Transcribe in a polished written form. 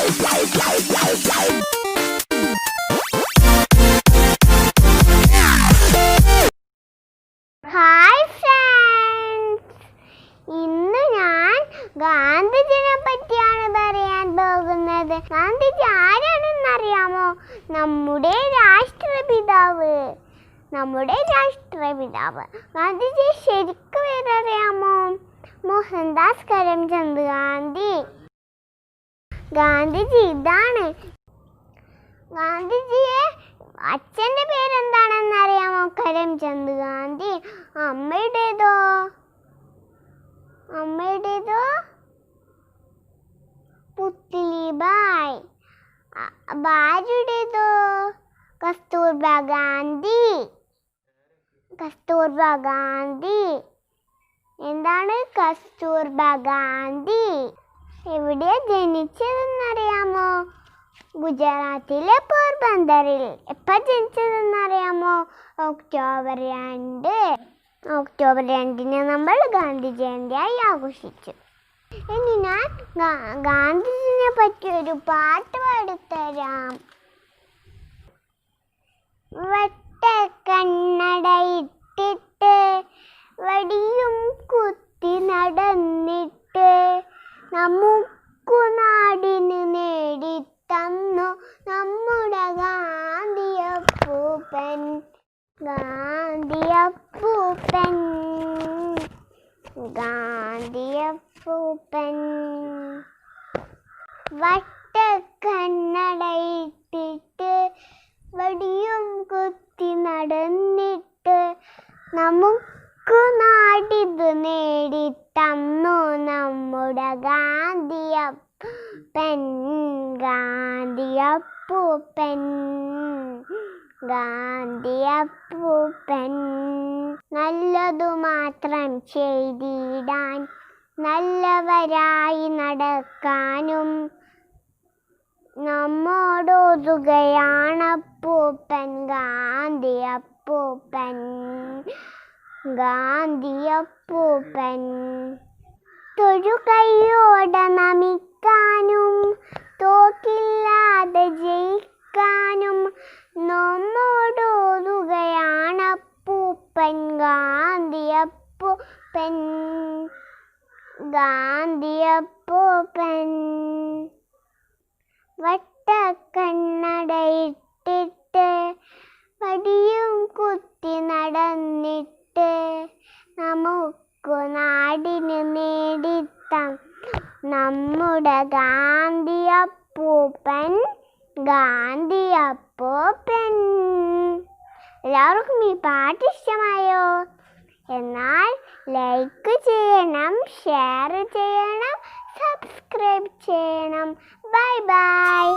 Hi friends, ഇന്ന് ഞാൻ ഗാന്ധിജിനെ പറ്റിയാണ് പറയാൻ പോകുന്നത്. ഗാന്ധിജി ആരാണെന്നറിയാമോ? നമ്മുടെ രാഷ്ട്രപിതാവ്. ഗാന്ധിജി ശരിക്കും പേരറിയാമോ? മോഹൻദാസ് കരംചന്ദ് ഗാന്ധി. ഗാന്ധിജി ഇതാണ്. ഗാന്ധിജിയെ അച്ഛൻ്റെ പേരെന്താണെന്ന് അറിയാമോ? കരംചന്ദ് ഗാന്ധി. അമ്മയുടേതോ പുത്ലിബായ്. ഭാര്യയുടേതോ കസ്തൂർബ ഗാന്ധി. എന്താണ് കസ്തൂർബ ഗാന്ധി? എവിടെയാ ജനിച്ചതെന്നറിയാമോ? ഗുജറാത്തിലെ പോർബന്ദറിൽ. എപ്പോൾ ജനിച്ചതെന്നറിയാമോ? ഒക്ടോബർ 2 നമ്മൾ ഗാന്ധി ജയന്തിയായി ആഘോഷിച്ചു. ഇനി ഞാൻ ഗാന്ധിജിനെ പറ്റി ഒരു പാട്ട് പാടിത്തരാം. വട്ടക്കണ്ണടയിട്ടിട്ട് വടിയും കുത്തി നടന്നിട്ട് നമുക്കു നാടിന് നേടിത്തന്നു നമ്മുടെ ഗാന്ധിയപ്പൂപ്പൻ. വട്ടക്കണ്ണടയിട്ടിട്ട് വടിയും കുത്തി നടന്നിട്ട് നമുക്കു നാടിത് നേടിത്തന്നു നമ്മുടെ ഗാന്ധിയപ്പൂപ്പൻ. നല്ലതു മാത്രം ചെയ്തിടാൻ, നല്ലവരായി നടക്കാനും നമ്മോടോതുകയാണപ്പൂപ്പൻ. ഗാന്ധിയപ്പൂപ്പൻ. തൊഴുകൈയോടെ നമിക്കാനും തോക്കില്ലാതെ ജയിക്കാനും നമ്മോടോതുകയാണപ്പൂപ്പൻ. ഗാന്ധിയപ്പൂപ്പൻ. വട്ടക്കണ്ണടയിട്ടിട്ട് വടിയും കുത്തി നടന്നിട്ട് നമുക്കു നാടിന് നേടിത്തം നമ്മുടെ ഗാന്ധിയപ്പൂപ്പൻ. എല്ലാവർക്കും ഈ പാട്ട് ഇഷ്ടമായോ? എന്നാൽ ലൈക്ക് ചെയ്യണം, ഷെയർ ചെയ്യണം, സബ്സ്ക്രൈബ് ചെയ്യണം. Bye bye.